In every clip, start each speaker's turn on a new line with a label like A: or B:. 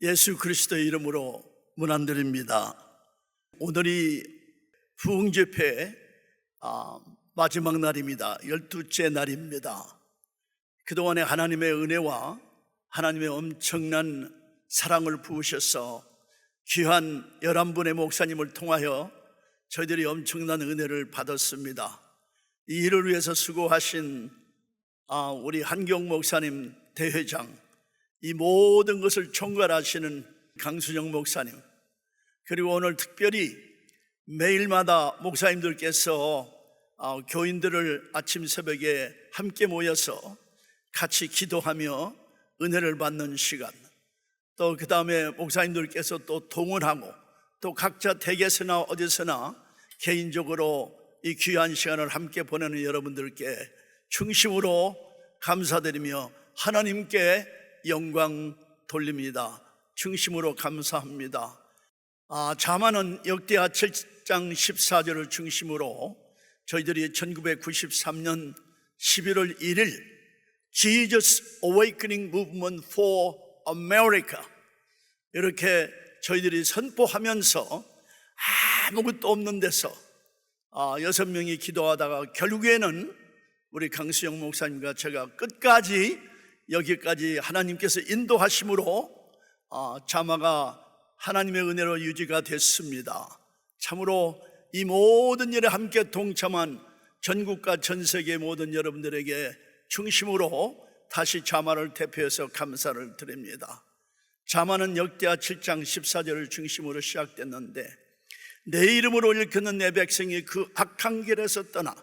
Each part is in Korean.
A: 예수 그리스도의 이름으로 문안드립니다. 오늘이 부흥집회 마지막 날입니다. 12째 날입니다. 그동안에 하나님의 은혜와 하나님의 엄청난 사랑을 부으셔서 귀한 11분의 목사님을 통하여 저희들이 엄청난 은혜를 받았습니다. 이 일을 위해서 수고하신 우리 한경 목사님 대회장, 이 모든 것을 총괄하시는 강수정 목사님, 그리고 오늘 특별히 매일마다 목사님들께서 교인들을 아침 새벽에 함께 모여서 같이 기도하며 은혜를 받는 시간, 또 그 다음에 목사님들께서 또 동원하고 또 각자 댁에서나 어디서나 개인적으로 이 귀한 시간을 함께 보내는 여러분들께 중심으로 감사드리며 하나님께 영광 돌립니다. 중심으로 감사합니다. 자만은 역대하 7장 14절을 중심으로 저희들이 1993년 11월 1일 Jesus Awakening Movement for America 이렇게 저희들이 선포하면서 아무것도 없는 데서 6명이 기도하다가 결국에는 우리 강수영 목사님과 제가 끝까지 여기까지 하나님께서 인도하심으로 자마가 하나님의 은혜로 유지가 됐습니다. 참으로 이 모든 일에 함께 동참한 전국과 전 세계 모든 여러분들에게 중심으로 다시 자마를 대표해서 감사를 드립니다. 자마는 역대하 7장 14절을 중심으로 시작됐는데, 내 이름으로 일컫는 내 백성이 그 악한 길에서 떠나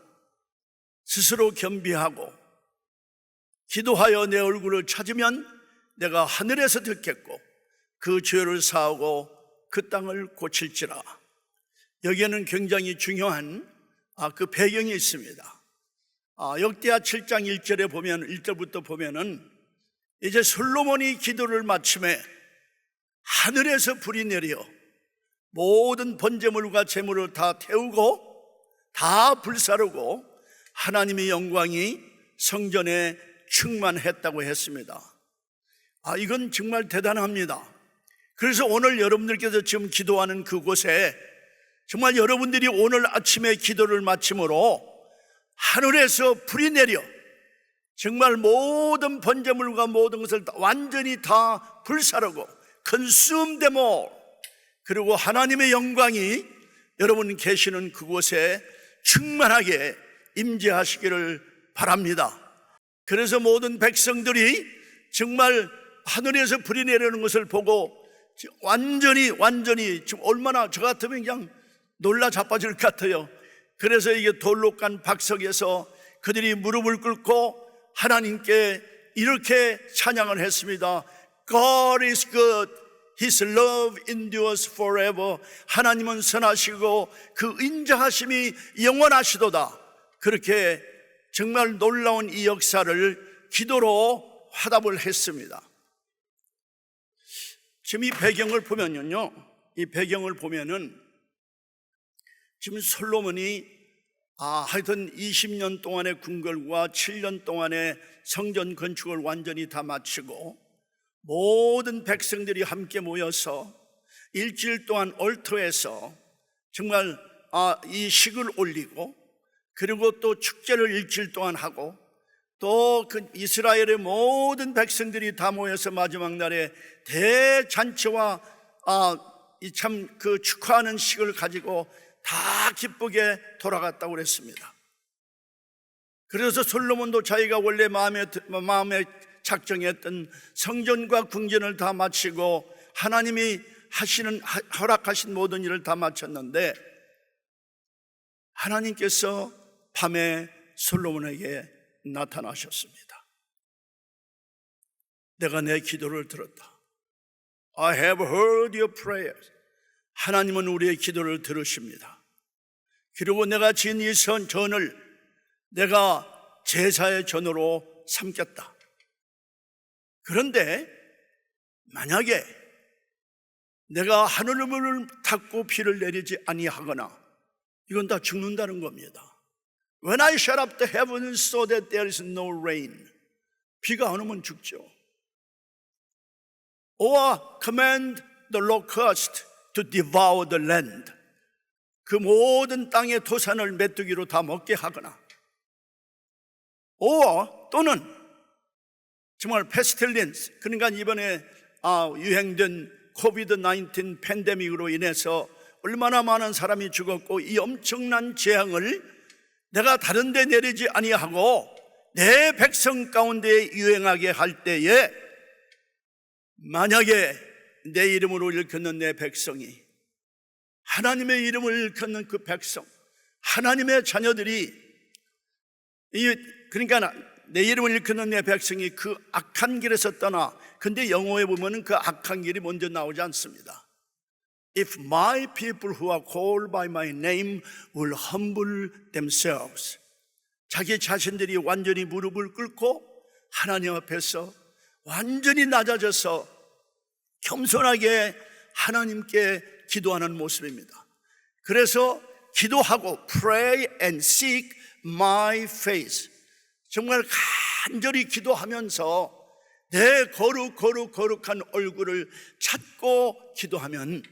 A: 스스로 겸비하고 기도하여 내 얼굴을 찾으면 내가 하늘에서 듣겠고 그 죄를 사하고 그 땅을 고칠지라. 여기에는 굉장히 중요한 그 배경이 있습니다. 역대하 7장 1절에 보면 1절부터 보면은 이제 솔로몬이 기도를 마침에 하늘에서 불이 내려 모든 번제물과 제물을 다 태우고 다 불사르고 하나님의 영광이 성전에 충만했다고 했습니다. 이건 정말 대단합니다. 그래서 오늘 여러분들께서 지금 기도하는 그곳에 정말 여러분들이 오늘 아침에 기도를 마침으로 하늘에서 불이 내려 정말 모든 번제물과 모든 것을 완전히 다 불사르고 consume them all, 그리고 하나님의 영광이 여러분 계시는 그곳에 충만하게 임재하시기를 바랍니다. 그래서 모든 백성들이 정말 하늘에서 불이 내리는 것을 보고 완전히 지금 얼마나 저 같으면 그냥 놀라 자빠질 것 같아요. 그래서 이게 돌로 깐 박석에서 그들이 무릎을 꿇고 하나님께 이렇게 찬양을 했습니다. God is good, His love endures forever. 하나님은 선하시고 그 인자하심이 영원하시도다. 그렇게 정말 놀라운 이 역사를 기도로 화답을 했습니다. 지금 이 배경을 보면요, 이 배경을 보면은 지금 솔로몬이 하여튼 20년 동안의 궁궐과 7년 동안의 성전 건축을 완전히 다 마치고 모든 백성들이 함께 모여서 일주일 동안 얼터에서 정말 이 식을 올리고, 그리고 또 축제를 일주일 동안 하고, 또 그 이스라엘의 모든 백성들이 다 모여서 마지막 날에 대잔치와 이 참 그 축하하는 식을 가지고 다 기쁘게 돌아갔다고 그랬습니다. 그래서 솔로몬도 자기가 원래 마음에 작정했던 성전과 궁전을 다 마치고 하나님이 허락하신 모든 일을 다 마쳤는데, 하나님께서 밤에 솔로몬에게 나타나셨습니다. 내가 내 기도를 들었다. I have heard your prayers. 하나님은 우리의 기도를 들으십니다. 그리고 내가 지은 이 전을 내가 제사의 전으로 삼겠다. 그런데 만약에 내가 하늘문을 닫고 비를 내리지 아니하거나, 이건 다 죽는다는 겁니다. When I shut up the heavens so that there is no rain, 비가 안 오면 죽죠. or command the locust to devour the land. 그 모든 땅의 토산을 메뚜기로 다 먹게 하거나, or 또는 정말 pestilence, 그러니까 이번에 유행된 코비드-19 팬데믹으로 인해서 얼마나 많은 사람이 죽었고, 이 엄청난 재앙을 내가 다른 데 내리지 아니하고 내 백성 가운데 유행하게 할 때에, 만약에 내 이름으로 일컫는 내 백성이, 하나님의 이름을 일컫는 그 백성, 하나님의 자녀들이, 그러니까 내 이름을 일컫는 내 백성이 그 악한 길에서 떠나, 근데 영어에 보면은 그 악한 길이 먼저 나오지 않습니다. If my people who are called by my name will humble themselves, 자기 자신들이 완전히 무릎을 꿇고 하나님 앞에서 완전히 낮아져서 겸손하게 하나님께 기도하는 모습입니다. 그래서 기도하고 pray and seek my face, 정말 간절히 기도하면서 내 거룩한 얼굴을 찾고 기도하면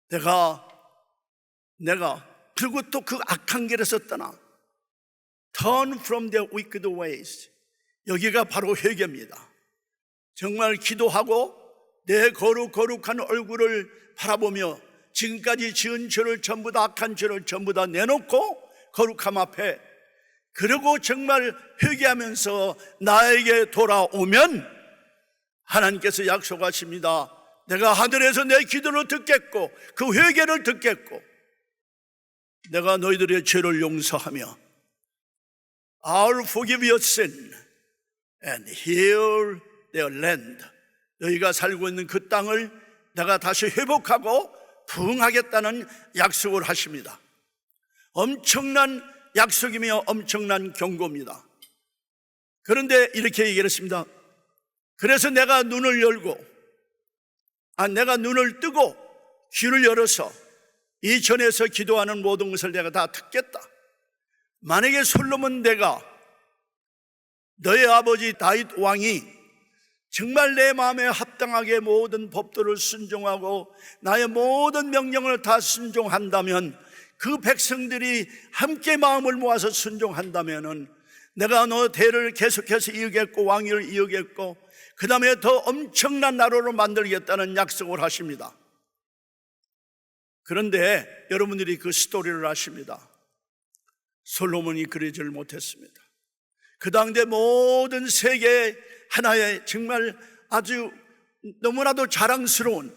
A: 내가 그리고 또 그 악한 길에서 떠나 turn from their wicked ways, 여기가 바로 회개입니다. 정말 기도하고 내 거룩한 얼굴을 바라보며 지금까지 지은 죄를 전부 다, 악한 죄를 전부 다 내놓고 거룩함 앞에, 그리고 정말 회개하면서 나에게 돌아오면 하나님께서 약속하십니다. 내가 하늘에서 내 기도를 듣겠고 그 회개를 듣겠고 내가 너희들의 죄를 용서하며 I'll forgive your sin and heal their land, 너희가 살고 있는 그 땅을 내가 다시 회복하고 부흥하겠다는 약속을 하십니다. 엄청난 약속이며 엄청난 경고입니다. 그런데 이렇게 얘기를 했습니다. 그래서 내가 눈을 뜨고 귀를 열어서 이 전에서 기도하는 모든 것을 내가 다 듣겠다. 만약에 솔로몬 내가 너의 아버지 다윗 왕이 정말 내 마음에 합당하게 모든 법도를 순종하고 나의 모든 명령을 다 순종한다면, 그 백성들이 함께 마음을 모아서 순종한다면은 내가 너 대를 계속해서 이으겠고 왕위를 이으겠고 그 다음에 더 엄청난 나라로 만들겠다는 약속을 하십니다. 그런데 여러분들이 그 스토리를 아십니다. 솔로몬이 그러지를 못했습니다. 그 당대 모든 세계 하나의 정말 아주 너무나도 자랑스러운,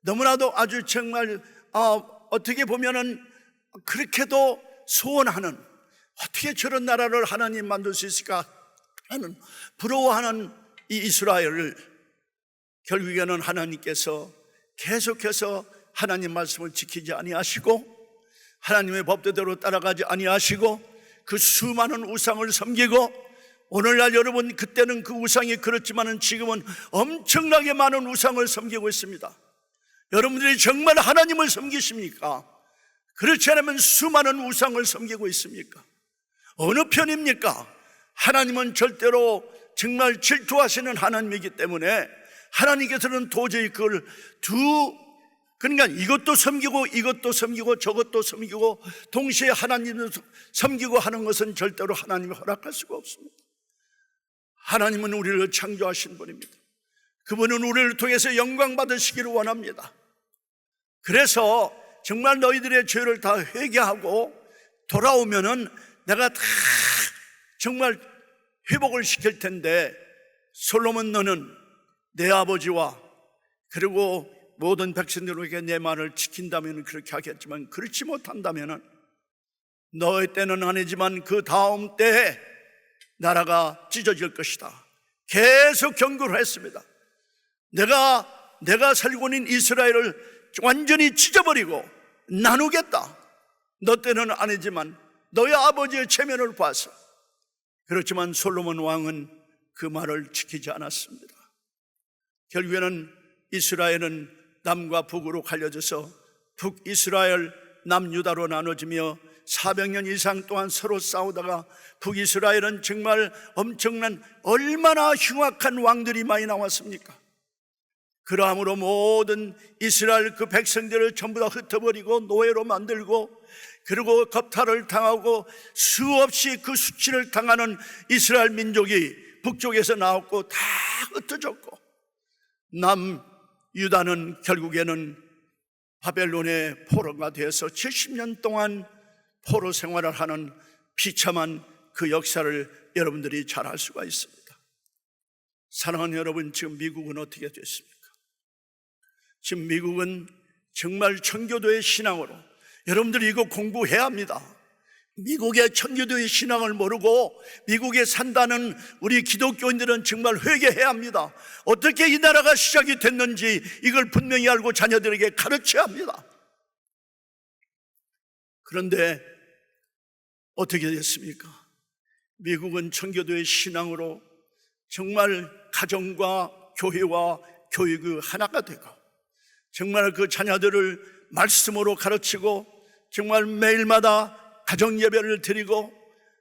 A: 너무나도 아주 정말 어떻게 보면은 그렇게도 소원하는, 어떻게 저런 나라를 하나님 만들 수 있을까 하는, 부러워하는 이 이스라엘을 결국에는 하나님께서 계속해서 하나님 말씀을 지키지 아니하시고 하나님의 법대로 따라가지 아니하시고 그 수많은 우상을 섬기고, 오늘날 여러분, 그때는 그 우상이 그렇지만은 지금은 엄청나게 많은 우상을 섬기고 있습니다. 여러분들이 정말 하나님을 섬기십니까? 그렇지 않으면 수많은 우상을 섬기고 있습니까? 어느 편입니까? 하나님은 절대로 정말 질투하시는 하나님이기 때문에 하나님께서는 도저히 그걸 그러니까 이것도 섬기고 이것도 섬기고 저것도 섬기고 동시에 하나님을 섬기고 하는 것은 절대로 하나님이 허락할 수가 없습니다. 하나님은 우리를 창조하신 분입니다. 그분은 우리를 통해서 영광 받으시기를 원합니다. 그래서 정말 너희들의 죄를 다 회개하고 돌아오면은 내가 다 정말 회복을 시킬 텐데, 솔로몬 너는 내 아버지와 그리고 모든 백성들에게 내 말을 지킨다면 그렇게 하겠지만, 그렇지 못한다면 너의 때는 아니지만 그 다음 때에 나라가 찢어질 것이다. 계속 경고를 했습니다. 내가 살고 있는 이스라엘을 완전히 찢어버리고 나누겠다. 너 때는 아니지만 너의 아버지의 체면을 봐서. 그렇지만 솔로몬 왕은 그 말을 지키지 않았습니다. 결국에는 이스라엘은 남과 북으로 갈려져서 북이스라엘, 남유다로 나눠지며 400년 이상 동안 서로 싸우다가 북이스라엘은 정말 엄청난, 얼마나 흉악한 왕들이 많이 나왔습니까? 그러함으로 모든 이스라엘 그 백성들을 전부 다 흩어버리고 노예로 만들고, 그리고 겁탈을 당하고 수없이 그 수치를 당하는 이스라엘 민족이 북쪽에서 나왔고 다 흩어졌고, 남유다는 결국에는 바벨론의 포로가 되어서 70년 동안 포로 생활을 하는 비참한 그 역사를 여러분들이 잘 알 수가 있습니다. 사랑하는 여러분, 지금 미국은 어떻게 됐습니까? 지금 미국은 정말 청교도의 신앙으로, 여러분들이 이거 공부해야 합니다. 미국의 청교도의 신앙을 모르고 미국에 산다는 우리 기독교인들은 정말 회개해야 합니다. 어떻게 이 나라가 시작이 됐는지 이걸 분명히 알고 자녀들에게 가르쳐야 합니다. 그런데 어떻게 됐습니까? 미국은 청교도의 신앙으로 정말 가정과 교회와 교육이 하나가 되고, 정말 그 자녀들을 말씀으로 가르치고, 정말 매일마다 가정 예배를 드리고,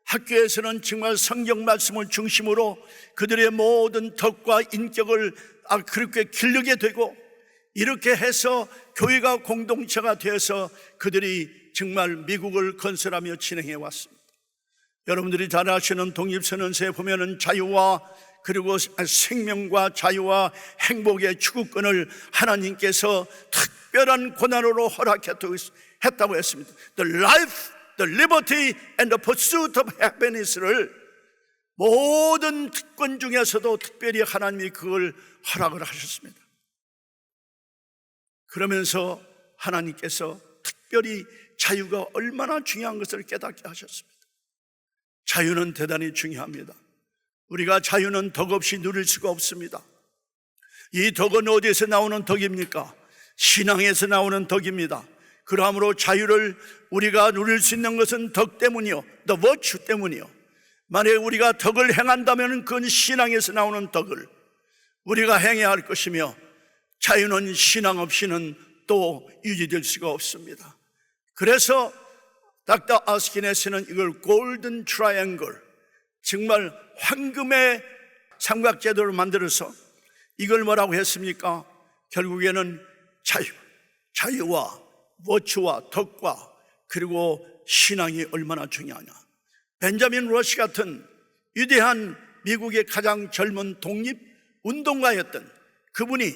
A: 학교에서는 정말 성경 말씀을 중심으로 그들의 모든 덕과 인격을 그렇게 기르게 되고, 이렇게 해서 교회가 공동체가 되어서 그들이 정말 미국을 건설하며 진행해 왔습니다. 여러분들이 잘 아시는 독립선언서에 보면은 자유와 그리고 생명과 자유와 행복의 추구권을 하나님께서 특별한 권한으로 허락했다고 했습니다. The life, the liberty and the pursuit of happiness를 모든 특권 중에서도 특별히 하나님이 그걸 허락을 하셨습니다. 그러면서 하나님께서 특별히 자유가 얼마나 중요한 것을 깨닫게 하셨습니다. 자유는 대단히 중요합니다. 우리가 자유는 덕 없이 누릴 수가 없습니다. 이 덕은 어디에서 나오는 덕입니까? 신앙에서 나오는 덕입니다. 그러므로 자유를 우리가 누릴 수 있는 것은 덕 때문이요, the virtue 때문이요. 만약에 우리가 덕을 행한다면 그건 신앙에서 나오는 덕을 우리가 행해야 할 것이며, 자유는 신앙 없이는 또 유지될 수가 없습니다. 그래서 닥터 아스키네스는 이걸 골든 트라이앵글, 정말 황금의 삼각제도를 만들어서 이걸 뭐라고 했습니까? 결국에는 자유와 버추와 덕과 그리고 신앙이 얼마나 중요하냐. 벤자민 러시 같은 위대한 미국의 가장 젊은 독립운동가였던 그분이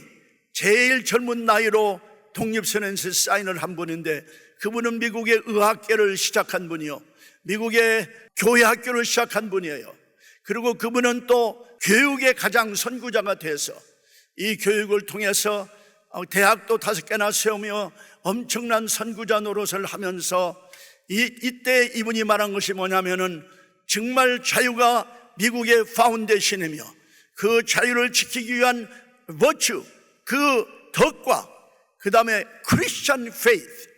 A: 제일 젊은 나이로 독립선언서에 사인을 한 분인데, 그분은 미국의 의학계를 시작한 분이요, 미국의 교회학교를 시작한 분이에요. 그리고 그분은 또 교육의 가장 선구자가 돼서 이 교육을 통해서 대학도 5개나 세우며 엄청난 선구자 노릇을 하면서 이때 이분이 말한 것이 뭐냐면은, 정말 자유가 미국의 파운데이션이며 그 자유를 지키기 위한 버추, 그 덕과 그 다음에 크리스천 페이스,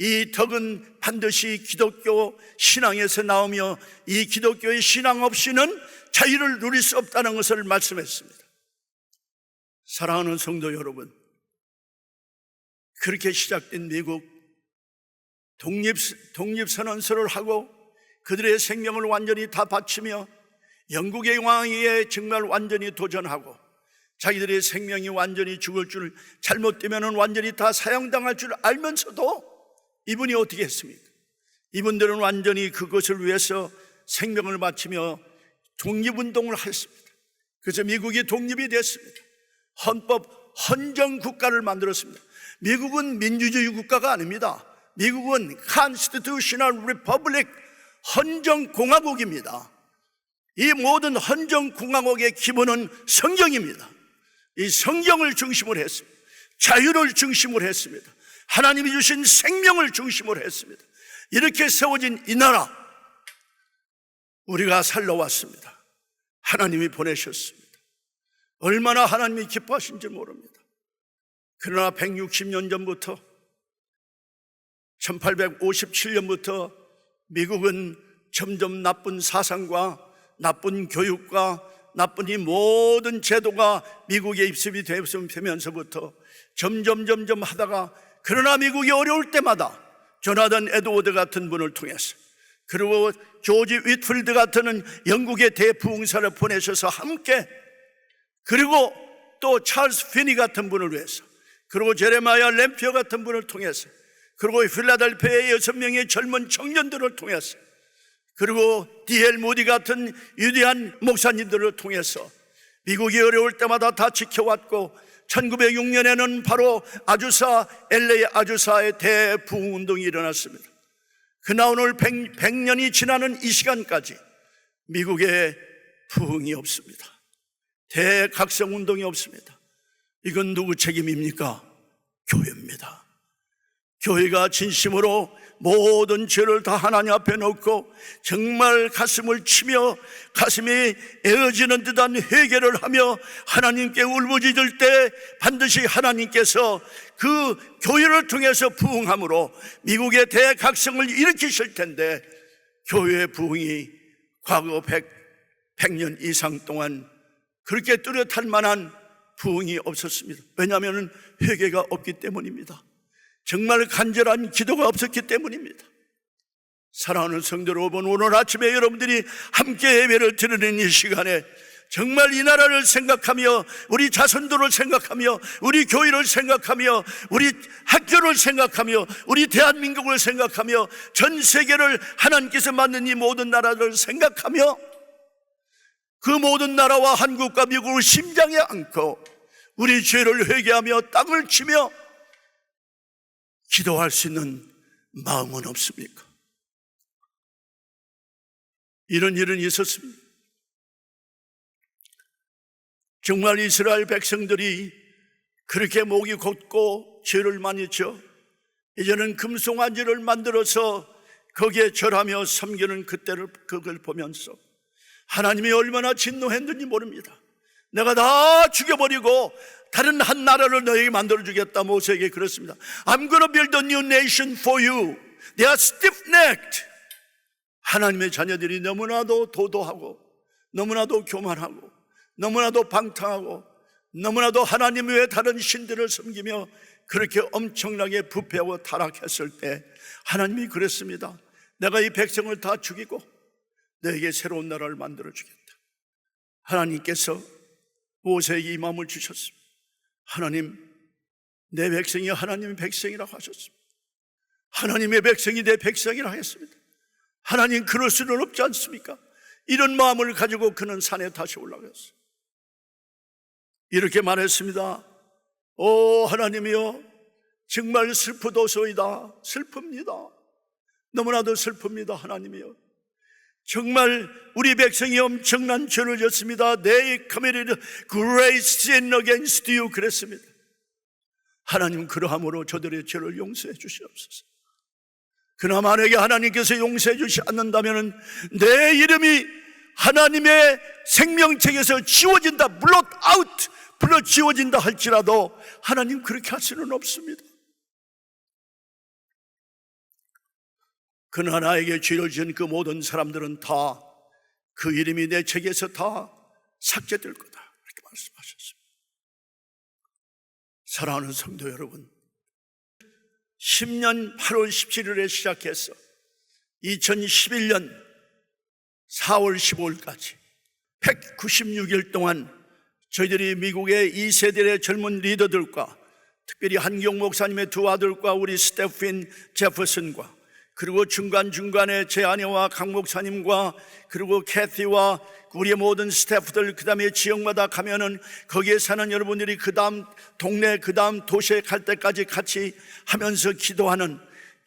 A: 이 덕은 반드시 기독교 신앙에서 나오며 이 기독교의 신앙 없이는 자유를 누릴 수 없다는 것을 말씀했습니다. 사랑하는 성도 여러분, 그렇게 시작된 미국 독립선언서를 하고 그들의 생명을 완전히 다 바치며 영국의 왕위에 정말 완전히 도전하고, 자기들의 생명이 완전히 죽을 줄, 잘못되면 완전히 다 사형당할 줄 알면서도 이분이 어떻게 했습니까? 이분들은 완전히 그것을 위해서 생명을 바치며 독립운동을 했습니다. 그래서 미국이 독립이 됐습니다. 헌정국가를 만들었습니다. 미국은 민주주의 국가가 아닙니다. 미국은 Constitutional Republic, 헌정공화국입니다. 이 모든 헌정공화국의 기본은 성경입니다. 이 성경을 중심으로 했습니다. 자유를 중심으로 했습니다. 하나님이 주신 생명을 중심으로 했습니다. 이렇게 세워진 이 나라, 우리가 살러왔습니다. 하나님이 보내셨습니다. 얼마나 하나님이 기뻐하신지 모릅니다. 그러나 160년 전부터 1857년부터 미국은 점점 나쁜 사상과 나쁜 교육과 나쁜 이 모든 제도가 미국에 입습이 되면서부터 점점 하다가, 그러나 미국이 어려울 때마다 조나단 에드워드 같은 분을 통해서, 그리고 조지 위트필드 같은 영국의 대부흥사를 보내셔서 함께, 그리고 또 찰스 피니 같은 분을 위해서, 그리고 제레마야 램피어 같은 분을 통해서, 그리고 필라델피아의 6명의 젊은 청년들을 통해서, 그리고 D.L. 모디 같은 위대한 목사님들을 통해서 미국이 어려울 때마다 다 지켜왔고, 1906년에는 바로 LA 아주사의 대부흥운동이 일어났습니다. 그러나 오늘 100년이 지나는 이 시간까지 미국에 부흥이 없습니다. 대각성운동이 없습니다. 이건 누구 책임입니까? 교회입니다. 교회가 진심으로 모든 죄를 다 하나님 앞에 놓고 정말 가슴을 치며 가슴이 에어지는 듯한 회개를 하며 하나님께 울부짖을 때 반드시 하나님께서 그 교회를 통해서 부흥함으로 미국의 대각성을 일으키실 텐데, 교회의 부흥이 과거 100년 이상 동안 그렇게 뚜렷할 만한 부흥이 없었습니다. 왜냐하면 회개가 없기 때문입니다. 정말 간절한 기도가 없었기 때문입니다. 사랑하는 성도 여러분, 오늘 아침에 여러분들이 함께 예배를 드리는 이 시간에 정말 이 나라를 생각하며 우리 자손들을 생각하며 우리 교회를 생각하며 우리 학교를 생각하며 우리 대한민국을 생각하며 전 세계를 하나님께서 만든 이 모든 나라를 생각하며 그 모든 나라와 한국과 미국을 심장에 안고 우리 죄를 회개하며 땅을 치며 기도할 수 있는 마음은 없습니까? 이런 일은 있었습니다. 정말 이스라엘 백성들이 그렇게 목이 곧고 죄를 많이 져 이제는 금송아지를 만들어서 거기에 절하며 섬기는 그걸 보면서 하나님이 얼마나 진노했는지 모릅니다. 내가 다 죽여버리고 다른 한 나라를 너에게 만들어주겠다. 모세에게 그렇습니다. I'm gonna build a new nation for you. They are stiff-necked. 하나님의 자녀들이 너무나도 도도하고 너무나도 교만하고 너무나도 방탕하고 너무나도 하나님 외에 다른 신들을 섬기며 그렇게 엄청나게 부패하고 타락했을 때 하나님이 그랬습니다. 내가 이 백성을 다 죽이고 너에게 새로운 나라를 만들어주겠다. 하나님께서 모세에게 이 마음을 주셨습니다. 하나님, 내 백성이 하나님의 백성이라고 하셨습니다. 하나님의 백성이 내 백성이라고 했습니다. 하나님, 그럴 수는 없지 않습니까? 이런 마음을 가지고 그는 산에 다시 올라갔어요. 이렇게 말했습니다. 오 하나님이여, 정말 슬프도소이다. 슬픕니다. 너무나도 슬픕니다. 하나님이여, 정말 우리 백성이 엄청난 죄를 졌습니다. They committed great sin against you. 그랬습니다. 하나님, 그러함으로 저들의 죄를 용서해 주시옵소서. 그러나 만약에 하나님께서 용서해 주시지 않는다면 내 이름이 하나님의 생명책에서 지워진다, blot out, 불러 지워진다 할지라도 하나님 그렇게 할 수는 없습니다. 그러나 나에게 죄를 지은 그 모든 사람들은 다 그 이름이 내 책에서 다 삭제될 거다, 이렇게 말씀하셨습니다. 사랑하는 성도 여러분, 10년 8월 17일에 시작해서 2011년 4월 15일까지 196일 동안 저희들이 미국의 2세대의 젊은 리더들과 특별히 한경 목사님의 두 아들과 우리 스테픈 제퍼슨과 그리고 중간중간에 제 아내와 강 목사님과 그리고 캐티와 우리의 모든 스태프들, 그 다음에 지역마다 가면은 거기에 사는 여러분들이 그 다음 동네, 그 다음 도시에 갈 때까지 같이 하면서 기도하는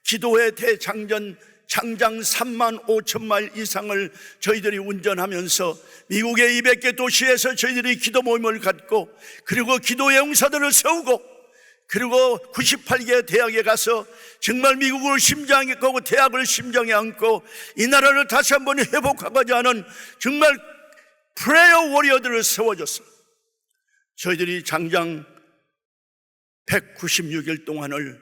A: 기도의 대장전, 장장 3만 5천 마일 이상을 저희들이 운전하면서 미국의 200개 도시에서 저희들이 기도 모임을 갖고 그리고 기도의 용사들을 세우고 그리고 98개 대학에 가서 정말 미국을 심장에 안고 대학을 심장에 안고 이 나라를 다시 한번 회복하고자 하는 정말 프레이어 워리어들을 세워줬어요. 저희들이 장장 196일 동안을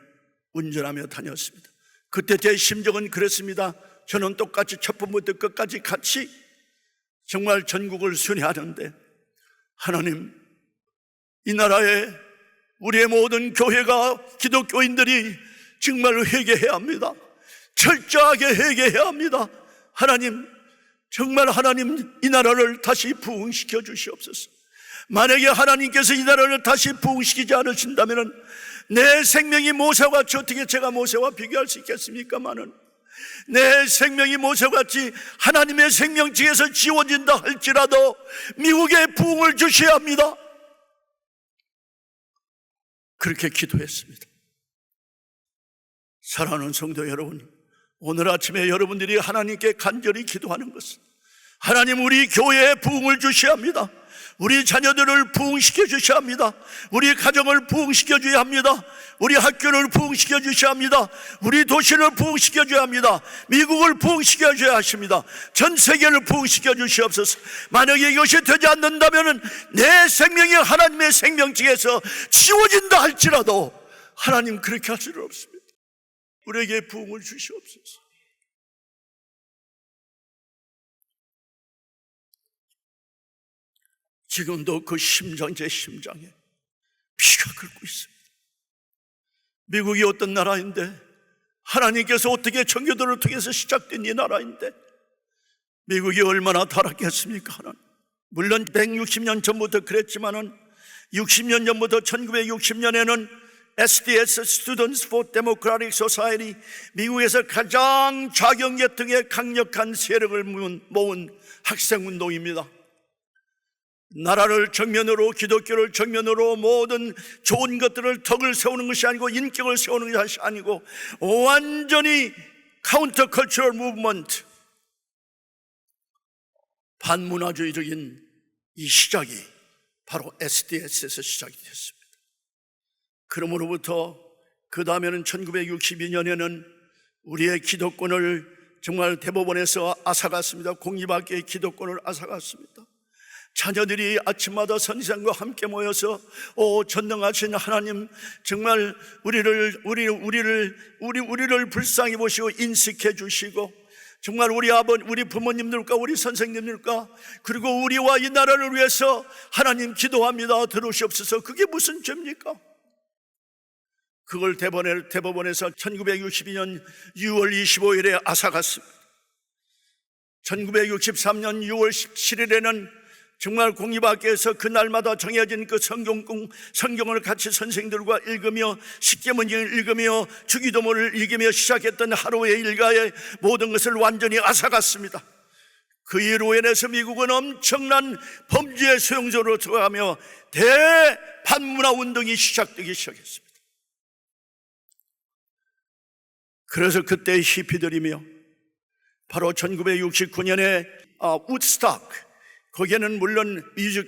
A: 운전하며 다녔습니다. 그때 제 심정은 그랬습니다. 저는 똑같이 첫 번부터 끝까지 같이 정말 전국을 순회하는데 하나님, 이 나라에 우리의 모든 교회가 기독교인들이 정말 회개해야 합니다. 철저하게 회개해야 합니다. 하나님, 정말 하나님 이 나라를 다시 부흥시켜 주시옵소서. 만약에 하나님께서 이 나라를 다시 부흥시키지 않으신다면 내 생명이 모세와 같이, 어떻게 제가 모세와 비교할 수 있겠습니까마는, 내 생명이 모세와 같이 하나님의 생명책에서 지워진다 할지라도 미국에 부흥을 주셔야 합니다. 그렇게 기도했습니다. 사랑하는 성도 여러분, 오늘 아침에 여러분들이 하나님께 간절히 기도하는 것은, 하나님, 우리 교회에 부흥을 주셔야 합니다. 우리 자녀들을 부흥시켜 주셔야 합니다. 우리 가정을 부흥시켜 줘야 합니다. 우리 학교를 부흥시켜 주셔야 합니다. 우리 도시를 부흥시켜 줘야 합니다. 미국을 부흥시켜 줘야 하십니다. 전 세계를 부흥시켜 주시옵소서. 만약에 이것이 되지 않는다면 내 생명이 하나님의 생명책에서 지워진다 할지라도 하나님 그렇게 할 수는 없습니다. 우리에게 부흥을 주시옵소서. 지금도 그 심장, 제 심장에 피가 끓고 있습니다. 미국이 어떤 나라인데, 하나님께서 어떻게 청교도를 통해서 시작된 이 나라인데 미국이 얼마나 타락했습니까? 하나님. 물론 160년 전부터 그랬지만은 60년 전부터 1960년에는 SDS, Students for Democratic Society, 미국에서 가장 좌경계통의 강력한 세력을 모은 학생운동입니다. 나라를 정면으로, 기독교를 정면으로 모든 좋은 것들을 덕을 세우는 것이 아니고 인격을 세우는 것이 아니고 완전히 카운터 컬처럴 무브먼트, 반문화주의적인 이 시작이 바로 SDS에서 시작이 됐습니다. 그러므로부터 그 다음에는 1962년에는 우리의 기독권을 정말 대법원에서 앗아갔습니다. 공립학교의 기독권을 앗아갔습니다. 자녀들이 아침마다 선생과 함께 모여서 전능하신 하나님, 정말 우리를 불쌍히 보시고 인식해 주시고, 정말 우리 부모님들과 우리 선생님들과 그리고 우리와 이 나라를 위해서 하나님 기도합니다, 들으시옵소서. 그게 무슨 죄입니까? 그걸 대법원에서 1962년 6월 25일에 앗아갔습니다. 1963년 6월 17일에는 정말 공립학교에서 그날마다 정해진 그 성경을 같이 선생들과 읽으며 십계문을 읽으며 주기도문을 읽으며 시작했던 하루의 일과의 모든 것을 완전히 앗아갔습니다. 그 일로 인해서 미국은 엄청난 범죄의 소용돌이로 들어가며 대반문화 운동이 시작되기 시작했습니다. 그래서 그때 히피들이며 바로 1969년에 우드스탁, 거기에는 물론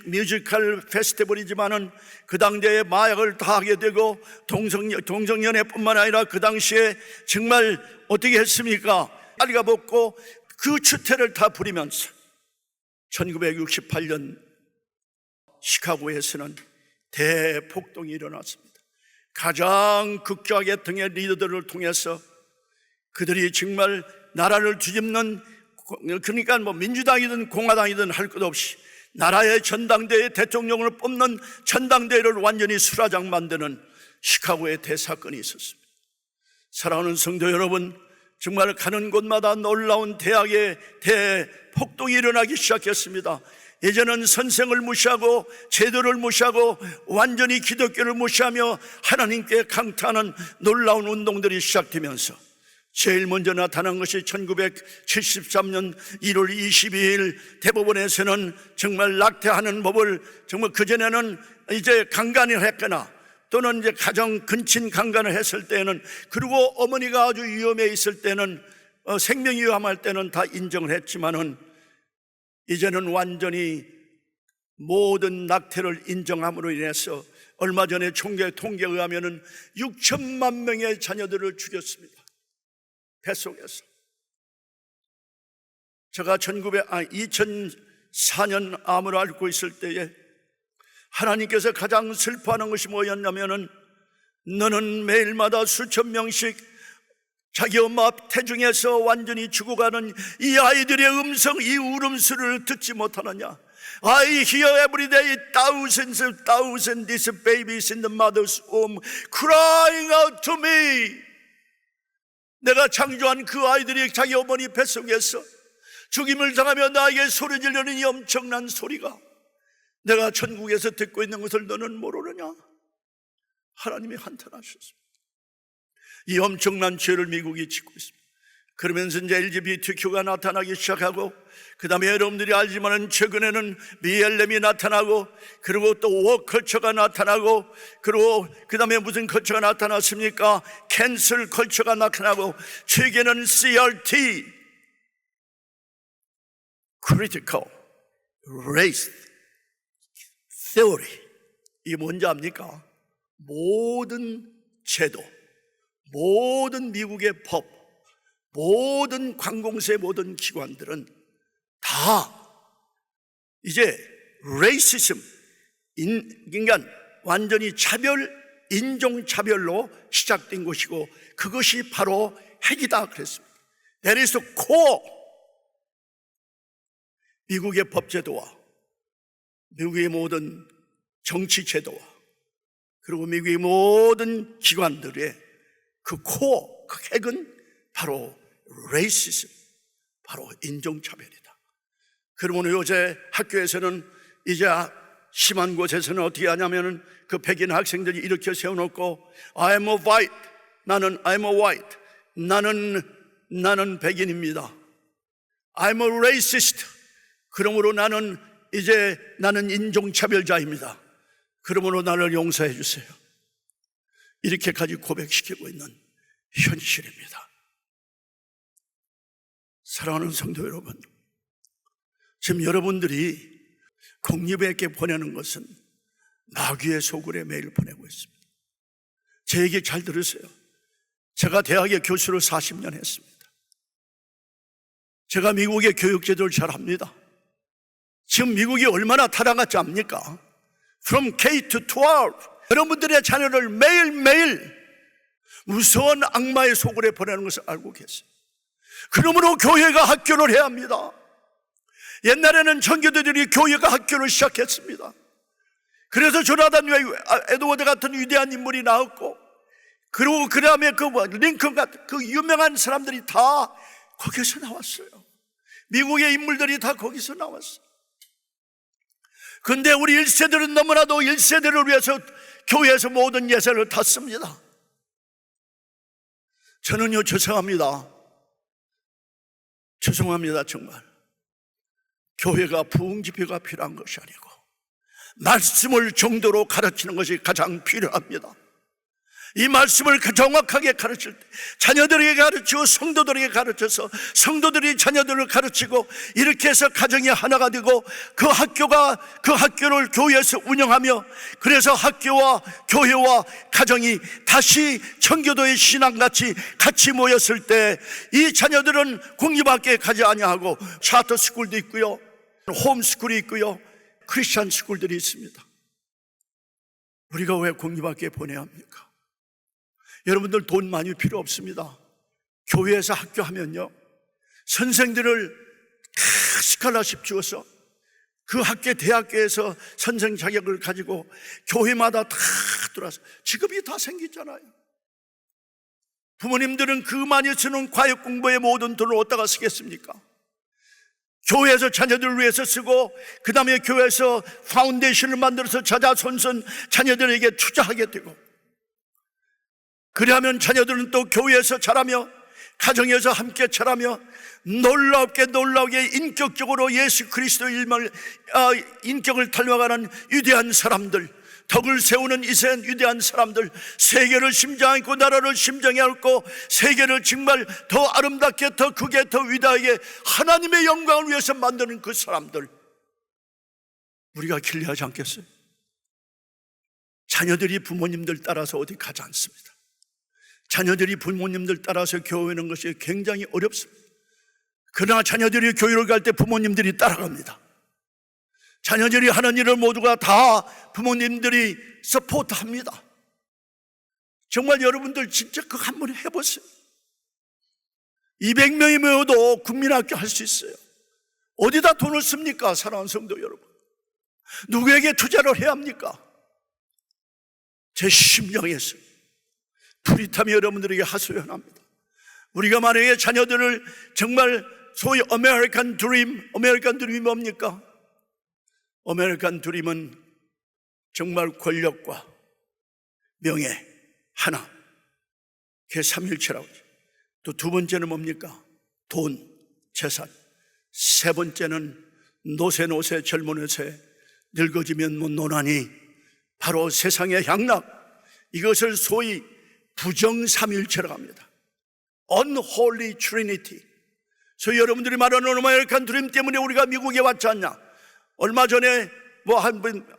A: 뮤지컬 페스티벌이지만은 그 당대에 마약을 다 하게 되고 동성연애뿐만 아니라 그 당시에 정말 어떻게 했습니까? 다리가 벗고 그 추태를 다 부리면서 1968년 시카고에서는 대폭동이 일어났습니다. 가장 극좌계통의 리더들을 통해서 그들이 정말 나라를 뒤집는, 그러니까 민주당이든 공화당이든 할 것 없이 나라의 전당대회, 대통령을 뽑는 전당대회를 완전히 수라장 만드는 시카고의 대사건이 있었습니다. 사랑하는 성도 여러분, 정말 가는 곳마다 놀라운 대학의 대폭동이 일어나기 시작했습니다. 예전은 선생을 무시하고 제도를 무시하고 완전히 기독교를 무시하며 하나님께 강타하는 놀라운 운동들이 시작되면서 제일 먼저 나타난 것이 1973년 1월 22일 대법원에서는 정말 낙태하는 법을, 정말 그전에는 이제 강간을 했거나 또는 이제 가정 근친 강간을 했을 때는, 그리고 어머니가 아주 위험해 있을 때는, 생명이 위험할 때는 다 인정을 했지만은 이제는 완전히 모든 낙태를 인정함으로 인해서 얼마 전에 통계에 의하면은 6천만 명의 자녀들을 죽였습니다. 뱃속에서. 제가 2004년 암을 앓고 있을 때에 하나님께서 가장 슬퍼하는 것이 뭐였냐면은, 너는 매일마다 수천 명씩 자기 엄마 태중에서 완전히 죽어가는 이 아이들의 음성, 이 울음소리를 듣지 못하느냐. I hear every day thousands these babies in the mother's womb crying out to me. 내가 창조한 그 아이들이 자기 어머니 뱃속에서 죽임을 당하며 나에게 소리 지르는 이 엄청난 소리가 내가 천국에서 듣고 있는 것을 너는 모르느냐? 하나님이 한탄하셨습니다. 이 엄청난 죄를 미국이 짓고 있습니다. 그러면서 이제 LGBTQ가 나타나기 시작하고, 그 다음에 여러분들이 알지만은 최근에는 BLM이 나타나고, 그리고 또 워컬처가 나타나고, 그리고 그 다음에 무슨 컬처가 나타났습니까? 캔슬 컬처가 나타나고, 최근에는 CRT, Critical Race Theory. 이게 뭔지 압니까? 모든 제도, 모든 미국의 법, 모든 관공서의 모든 기관들은 다 이제 레이시즘, 인간 완전히 차별, 인종차별로 시작된 것이고, 그것이 바로 핵이다 그랬습니다. That is the core. 미국의 법제도와 미국의 모든 정치제도와 그리고 미국의 모든 기관들의 그 코어, 그 핵은 바로 레이시즘, 바로 인종차별이다. 그러므로 요새 학교에서는 이제 심한 곳에서는 어떻게 하냐면은 그 백인 학생들이 이렇게 세워놓고 I'm a white, I'm a white, 나는 백인입니다. I'm a racist. 그러므로 나는 인종차별자입니다. 그러므로 나를 용서해 주세요. 이렇게까지 고백시키고 있는 현실입니다. 사랑하는 성도 여러분, 지금 여러분들이 공립에게 보내는 것은 마귀의 소굴에 매일 보내고 있습니다. 제 얘기 잘 들으세요. 제가 대학의 교수를 40년 했습니다. 제가 미국의 교육제도를 잘 압니다. 지금 미국이 얼마나 타락한지 압니까? From K to 12 여러분들의 자녀를 매일매일 무서운 악마의 소굴에 보내는 것을 알고 계세요. 그러므로 교회가 학교를 해야 합니다. 옛날에는 청교도들이 교회가 학교를 시작했습니다. 그래서 조나단 에드워드 같은 위대한 인물이 나왔고, 그리고 그 다음에 링컨 같은 그 유명한 사람들이 다 거기서 나왔어요. 미국의 인물들이 다 거기서 나왔어요. 근데 우리 1세들은 너무나도 1세대를 위해서 교회에서 모든 예산을 다 씁니다. 저는요, 죄송합니다, 정말. 교회가 부흥집회가 필요한 것이 아니고 말씀을 정도로 가르치는 것이 가장 필요합니다. 이 말씀을 정확하게 가르칠 때 자녀들에게 가르치고 성도들에게 가르쳐서 성도들이 자녀들을 가르치고, 이렇게 해서 가정이 하나가 되고 그 학교를 교회에서 운영하며, 그래서 학교와 교회와 가정이 다시 청교도의 신앙같이 같이 모였을 때 이 자녀들은 공립학교에 가지 아니하고 차터 스쿨도 있고요, 홈스쿨이 있고요, 크리스찬 스쿨들이 있습니다. 우리가 왜 공립학교에 보내야 합니까? 여러분들 돈 많이 필요 없습니다. 교회에서 학교하면요, 선생들을 스칼라십 주어서 그 학교, 대학교에서 선생 자격을 가지고 교회마다 다 들어와서 직업이 다 생기잖아요. 부모님들은 그 많이 쓰는 과역 공부에 모든 돈을 어디다가 쓰겠습니까? 교회에서 자녀들을 위해서 쓰고, 그 다음에 교회에서 파운데이션을 만들어서 자자손손 자녀들에게 투자하게 되고, 그리하면 자녀들은 또 교회에서 자라며 가정에서 함께 자라며 놀라우게 인격적으로 예수 그리스도의 인격을 닮아가는 위대한 사람들, 덕을 세우는 이세한 위대한 사람들, 세계를 심장에 안고 나라를 심장에 안고 세계를 정말 더 아름답게, 더 크게, 더 위대하게 하나님의 영광을 위해서 만드는 그 사람들, 우리가 길리하지 않겠어요? 자녀들이 부모님들 따라서 어디 가지 않습니다. 자녀들이 부모님들 따라서 교회 오는 것이 굉장히 어렵습니다. 그러나 자녀들이 교회를 갈 때 부모님들이 따라갑니다. 자녀들이 하는 일을 모두가 다 부모님들이 서포트합니다. 정말 여러분들 진짜 그거 한번 해보세요. 200명이 모여도 국민학교 할 수 있어요. 어디다 돈을 씁니까? 사랑하는 성도 여러분, 누구에게 투자를 해야 합니까? 제 심령에서 프리탐이 여러분들에게 하소연합니다. 우리가 만약에 자녀들을 정말 소위 아메리칸 드림이 뭡니까? 아메리칸 드림은 정말 권력과 명예 하나, 그게 삼일체라고 하죠. 또 두 번째는 뭡니까? 돈, 재산. 세 번째는 노세 젊은 의세 늙어지면 못 노나니 바로 세상의 향락. 이것을 소위 부정삼일체라고 합니다. Unholy Trinity. 그래서 여러분들이 말하는 아메리칸 드림 때문에 우리가 미국에 왔지 않냐? 얼마 전에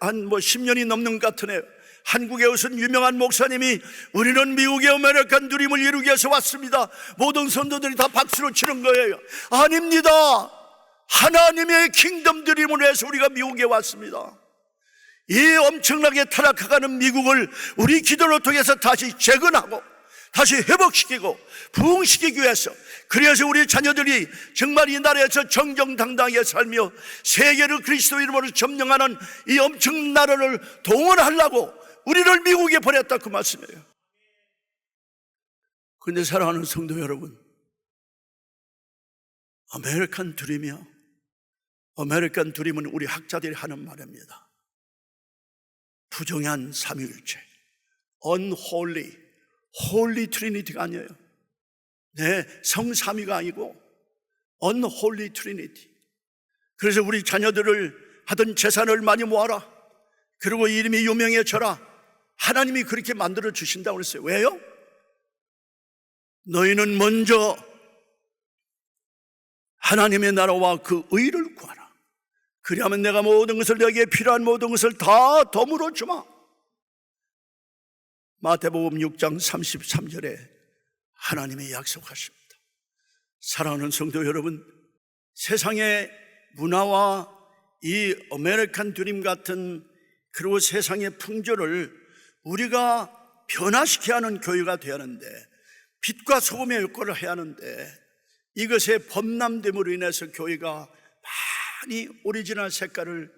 A: 한 10년이 넘는 것 같으네요. 한국에 오신 유명한 목사님이 우리는 미국의 아메리칸 드림을 이루기 위해서 왔습니다. 모든 성도들이 다 박수로 치는 거예요. 아닙니다. 하나님의 킹덤 드림을 위해서 우리가 미국에 왔습니다. 이 엄청나게 타락해가는 미국을 우리 기도를 통해서 다시 재건하고 다시 회복시키고 부흥시키기 위해서, 그래서 우리 자녀들이 정말 이 나라에서 정정당당하게 살며 세계를 그리스도 이름으로 점령하는 이 엄청난 나라를 동원하려고 우리를 미국에 보냈다, 그 말씀이에요. 그런데 사랑하는 성도 여러분, 아메리칸 드림이요, 아메리칸 드림은 우리 학자들이 하는 말입니다. 부정한 삼위일체, unholy, holy trinity가 아니에요. 네, 성삼위가 아니고 unholy trinity. 그래서 우리 자녀들을 하던 재산을 많이 모아라, 그리고 이름이 유명해져라, 하나님이 그렇게 만들어 주신다고 그랬어요. 왜요? 너희는 먼저 하나님의 나라와 그 의를 구하라. 그리하면 내가 모든 것을, 너에게 필요한 모든 것을 다 더불어 주마. 마태복음 6장 33절에 하나님이 약속하십니다. 사랑하는 성도 여러분, 세상의 문화와 이 아메리칸 드림 같은, 그리고 세상의 풍조를 우리가 변화시켜야 하는 교회가 되어야 하는데, 빛과 소금의 역할을 해야 하는데, 이것의 범람됨으로 인해서 교회가 많이 오리지널 색깔을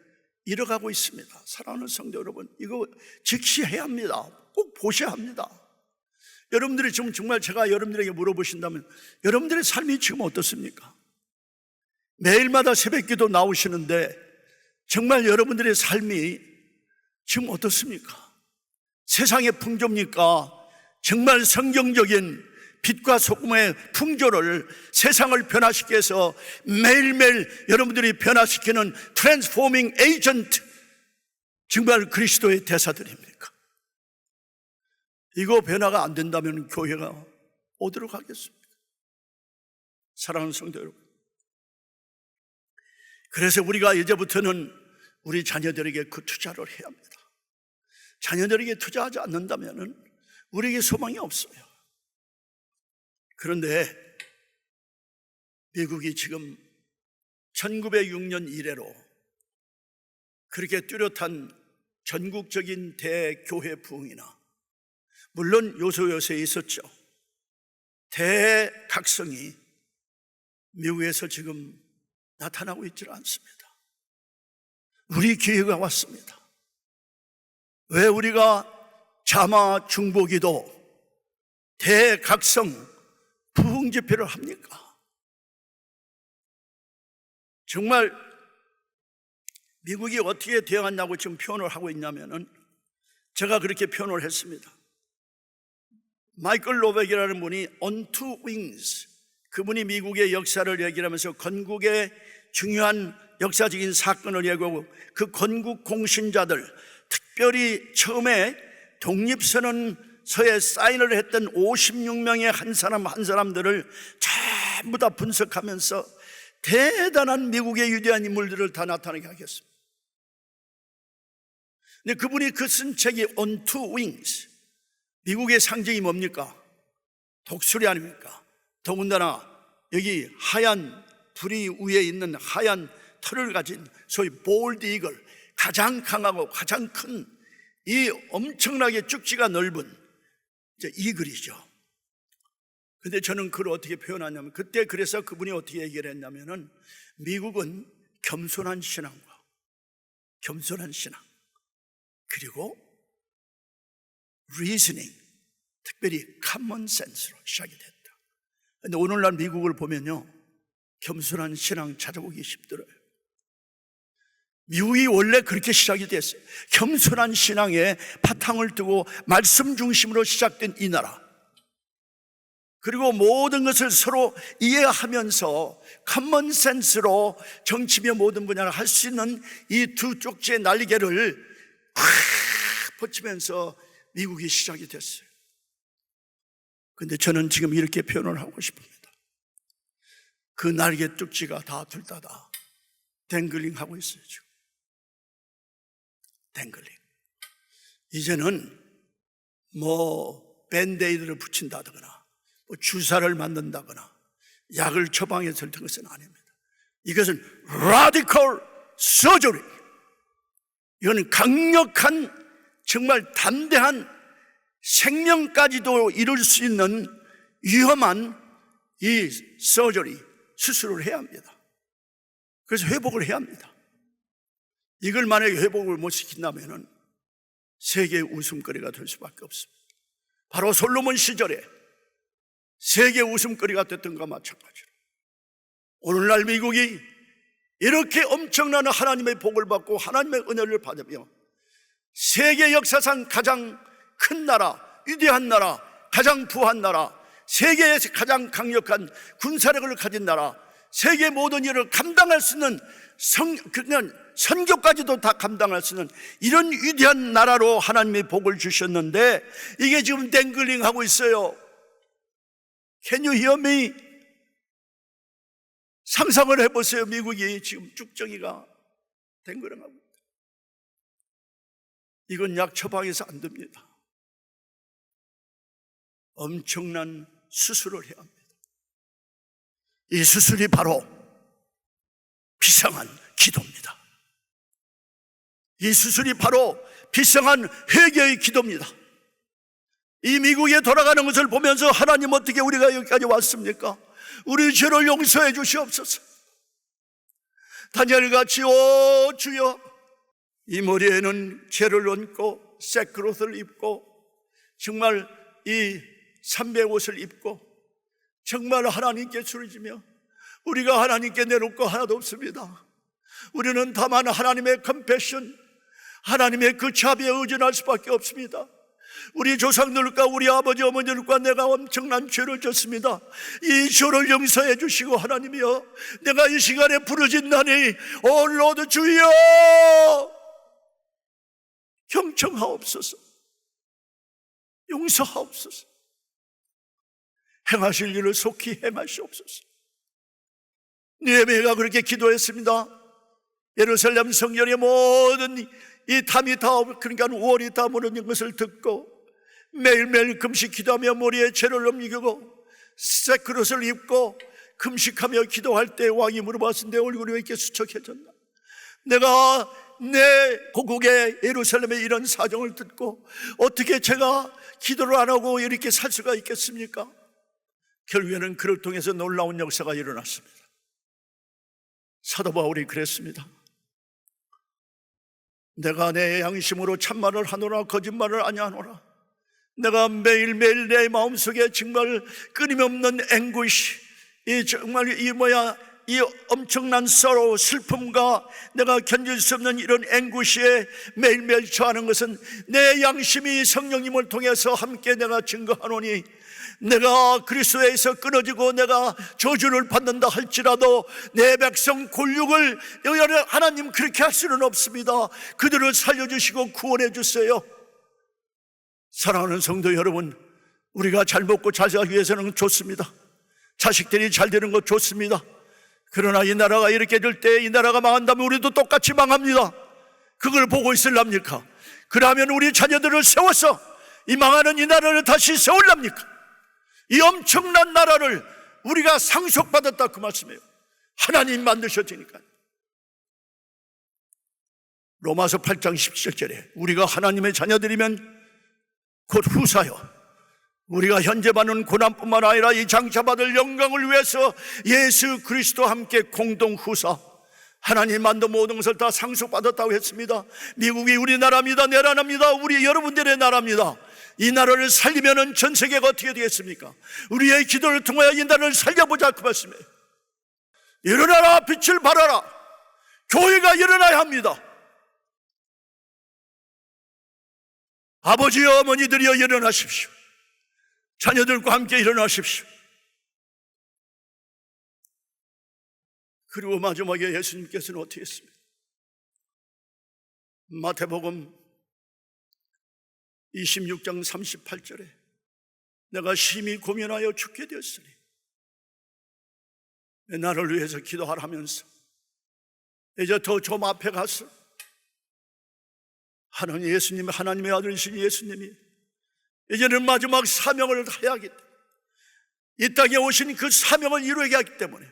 A: 잃어가고 있습니다. 사랑하는 성도 여러분, 이거 직시해야 합니다. 꼭 보셔야 합니다. 여러분들이 지금 정말 제가 여러분들에게 물어보신다면 여러분들의 삶이 지금 어떻습니까? 매일마다 새벽기도 나오시는데 정말 여러분들의 삶이 지금 어떻습니까? 세상의 풍조입니까? 정말 성경적인 빛과 소금의 풍조를, 세상을 변화시켜서 매일매일 여러분들이 변화시키는 트랜스포밍 에이전트, 정말 그리스도의 대사들입니까? 이거 변화가 안 된다면 교회가 어디로 가겠습니까? 사랑하는 성도 여러분, 그래서 우리가 이제부터는 우리 자녀들에게 그 투자를 해야 합니다. 자녀들에게 투자하지 않는다면 우리에게 소망이 없어요. 그런데 미국이 지금 1906년 이래로 그렇게 뚜렷한 전국적인 대교회 부흥이나, 물론 요소요소에 있었죠, 대각성이 미국에서 지금 나타나고 있지 않습니다. 우리 기회가 왔습니다. 왜 우리가 자마 중보기도 대각성 부흥 집회를 합니까? 정말 미국이 어떻게 대응하냐고 지금 표현을 하고 있냐면은, 제가 그렇게 표현을 했습니다. 마이클 로백이라는 분이 On Two Wings, 그분이 미국의 역사를 얘기하면서 건국의 중요한 역사적인 사건을 얘기하고, 그 건국 공신자들, 특별히 처음에 독립선언서에 사인을 했던 56명의 한 사람들을 전부 다 분석하면서 대단한 미국의 위대한 인물들을 다 나타나게 하겠습니다. 근데 그분이 그 쓴 책이 On Two Wings, 미국의 상징이 뭡니까? 독수리 아닙니까? 더군다나 여기 하얀 불이 위에 있는 하얀 털을 가진 소위 볼드 이글, 가장 강하고 가장 큰 이 엄청나게 쭉지가 넓은 이글이죠. 근데 저는 그걸 어떻게 표현하냐면, 그때 그래서 그분이 어떻게 얘기를 했냐면은, 미국은 겸손한 신앙과 겸손한 신앙, 그리고 reasoning, 특별히 common sense로 시작이 됐다. 근데 오늘날 미국을 보면요, 겸손한 신앙 찾아보기 쉽더라고요. 미국이 원래 그렇게 시작이 됐어요. 겸손한 신앙의 바탕을 두고 말씀 중심으로 시작된 이 나라, 그리고 모든 것을 서로 이해하면서 커먼 센스로 정치며 모든 분야를 할 수 있는 이 두 쪽지의 날개를 팍 뻗치면서 미국이 시작이 됐어요. 근데 저는 지금 이렇게 표현을 하고 싶습니다. 그 날개 쪽지가 다 둘 다 댕글링 하고 있어요. 지금 댕글링. 이제는 밴데이드를 붙인다거나 주사를 만든다거나 약을 처방해서 든 것은 아닙니다. 이것은 radical surgery. 이건 강력한, 정말 담대한, 생명까지도 이룰 수 있는 위험한 이 서저리, 수술을 해야 합니다. 그래서 회복을 해야 합니다. 이걸 만약에 회복을 못 시킨다면 세계의 웃음거리가 될 수밖에 없습니다. 바로 솔로몬 시절에 세계 웃음거리가 됐던 것과 마찬가지로 오늘날 미국이 이렇게 엄청난 하나님의 복을 받고 하나님의 은혜를 받으며 세계 역사상 가장 큰 나라, 위대한 나라, 가장 부한 나라, 세계에서 가장 강력한 군사력을 가진 나라, 세계 모든 일을 감당할 수 있는 그냥 선교까지도 다 감당할 수 있는 이런 위대한 나라로 하나님의 복을 주셨는데 이게 지금 댕글링 하고 있어요. Can you hear me? 상상을 해보세요. 미국이 지금 쭉정이가 댕글링하고 있다. 이건 약 처방해서 안 됩니다. 엄청난 수술을 해야 합니다. 이 수술이 바로 비상한 기도입니다. 이 수술이 바로 비상한 회개의 기도입니다. 이 미국에 돌아가는 것을 보면서 하나님 어떻게 우리가 여기까지 왔습니까? 우리 죄를 용서해 주시옵소서. 다니엘같이 오 주여, 이 머리에는 죄를 얹고 새크롯을 입고 정말 이 삼배 옷을 입고 정말 하나님께 쓰러지며 우리가 하나님께 내놓을 거 하나도 없습니다. 우리는 다만 하나님의 컴패션, 하나님의 그 자비에 의존할 수밖에 없습니다. 우리 조상들과 우리 아버지 어머니들과 내가 엄청난 죄를 졌습니다. 이 죄를 용서해 주시고 하나님이여, 내가 이 시간에 부르짖나니 오 로드 주여 경청하옵소서, 용서하옵소서, 행하실 일을 속히 행하시옵소서. 느헤미야가 그렇게 기도했습니다. 예루살렘 성전의 모든 이 담이 다, 그러니까 월이 다 무너진 것을 듣고 매일매일 금식 기도하며 머리에 죄를 넘기고 새크롯을 입고 금식하며 기도할 때 왕이 물어봤을 때 얼굴이 왜 이렇게 수척해졌나? 내가 내 고국의 예루살렘의 이런 사정을 듣고 어떻게 제가 기도를 안 하고 이렇게 살 수가 있겠습니까? 결국에는 그를 통해서 놀라운 역사가 일어났습니다. 사도 바울이 그랬습니다. 내가 내 양심으로 참말을 하노라 거짓말을 아니하노라. 내가 매일매일 내 마음속에 정말 끊임없는 앵구시, 이 엄청난 sorrow, 슬픔과 내가 견딜 수 없는 이런 앵구시에 매일매일 처하는 것은 내 양심이 성령님을 통해서 함께 내가 증거하노니, 내가 그리스도에서 끊어지고 내가 저주를 받는다 할지라도 내 백성 골육을 하나님 그렇게 할 수는 없습니다. 그들을 살려주시고 구원해 주세요. 사랑하는 성도 여러분, 우리가 잘 먹고 잘 살기 위해서는 좋습니다. 자식들이 잘 되는 것 좋습니다. 그러나 이 나라가 이렇게 될 때 이 나라가 망한다면 우리도 똑같이 망합니다. 그걸 보고 있을랍니까? 그러면 우리 자녀들을 세워서 이 망하는 이 나라를 다시 세울랍니까? 이 엄청난 나라를 우리가 상속받았다 그 말씀이에요. 하나님 만드셨으니까. 로마서 8장 17절에 우리가 하나님의 자녀들이면 곧 후사요, 우리가 현재 받는 고난뿐만 아니라 이 장차 받을 영광을 위해서 예수 그리스도와 함께 공동 후사, 하나님 만든 모든 것을 다 상속받았다고 했습니다. 미국이 우리나라입니다. 내 나라입니다. 우리 여러분들의 나라입니다. 이 나라를 살리면 전 세계가 어떻게 되겠습니까? 우리의 기도를 통하여 이 나라를 살려보자 그 말씀이에요. 일어나라, 빛을 발하라. 교회가 일어나야 합니다. 아버지와 어머니들이여 일어나십시오. 자녀들과 함께 일어나십시오. 그리고 마지막에 예수님께서는 어떻게 했습니까? 마태복음 26장 38절에 내가 심히 고민하여 죽게 되었으니 나를 위해서 기도하라면서 이제 더 좀 앞에 가서 하나님의 아들이신 예수님이 이제는 마지막 사명을 해야하기 때문에 이 땅에 오신 그 사명을 이루게 하기 때문에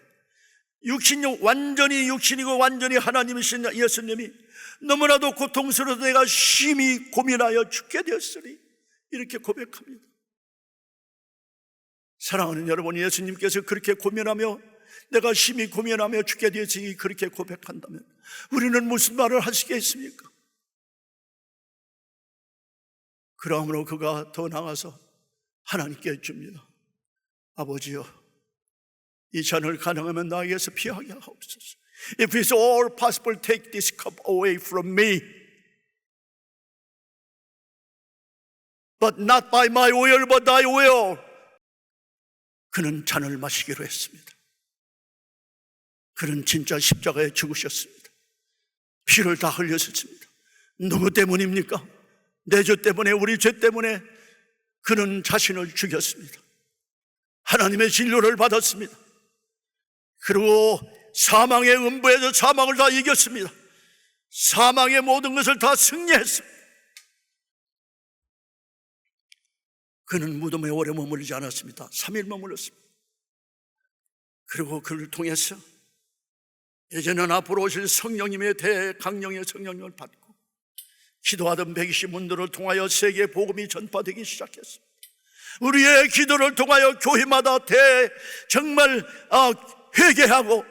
A: 완전히 육신이고 완전히 하나님이신 예수님이 너무나도 고통스러워서 내가 심히 고민하여 죽게 되었으니 이렇게 고백합니다. 사랑하는 여러분, 예수님께서 그렇게 고민하며 내가 심히 고민하며 죽게 되었으니 그렇게 고백한다면 우리는 무슨 말을 할 수가 있습니까? 그러므로 그가 더 나가서 하나님께 줍니다. 아버지여, 이 잔을 가능하면 나에게서 피하게 하옵소서. If it's all possible, take this cup away from me. But not by my will, but thy will. 그는 잔을 마시기로 했습니다. 그는 진짜 십자가에 죽으셨습니다. 피를 다 흘렸습니다. 누구 때문입니까? 내 죄 때문에, 우리 죄 때문에 그는 자신을 죽였습니다. 하나님의 진노를 받았습니다. 그리고 사망의 음부에서 사망을 다 이겼습니다. 사망의 모든 것을 다 승리했습니다. 그는 무덤에 오래 머무르지 않았습니다. 3일 머물렀습니다. 그리고 그를 통해서 이제는 앞으로 오실 성령님의 대강령의 성령님을 받고 기도하던 120문들을 통하여 세계 복음이 전파되기 시작했습니다. 우리의 기도를 통하여 교회마다 정말 회개하고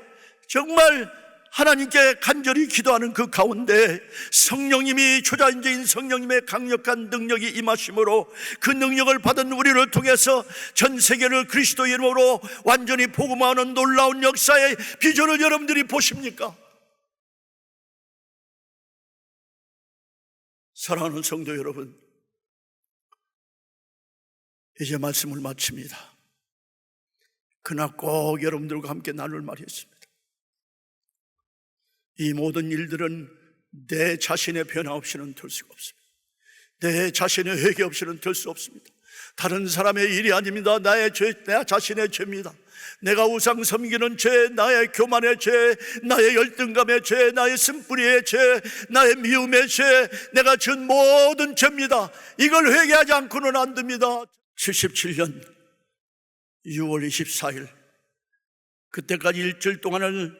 A: 정말 하나님께 간절히 기도하는 그 가운데 성령님이 초자연적인 성령님의 강력한 능력이 임하심으로 그 능력을 받은 우리를 통해서 전 세계를 그리스도 이름으로 완전히 복음화하는 놀라운 역사의 비전을 여러분들이 보십니까? 사랑하는 성도 여러분, 이제 말씀을 마칩니다. 그러나 꼭 여러분들과 함께 나눌 말이 있습니다. 이 모든 일들은 내 자신의 변화 없이는 될 수가 없습니다. 내 자신의 회개 없이는 될 수 없습니다. 다른 사람의 일이 아닙니다. 내 자신의 죄입니다. 내가 우상 섬기는 죄, 나의 교만의 죄, 나의 열등감의 죄, 나의 쓴뿌리의 죄, 나의 미움의 죄, 내가 지은 모든 죄입니다. 이걸 회개하지 않고는 안 됩니다. 77년 6월 24일 그때까지 일주일 동안을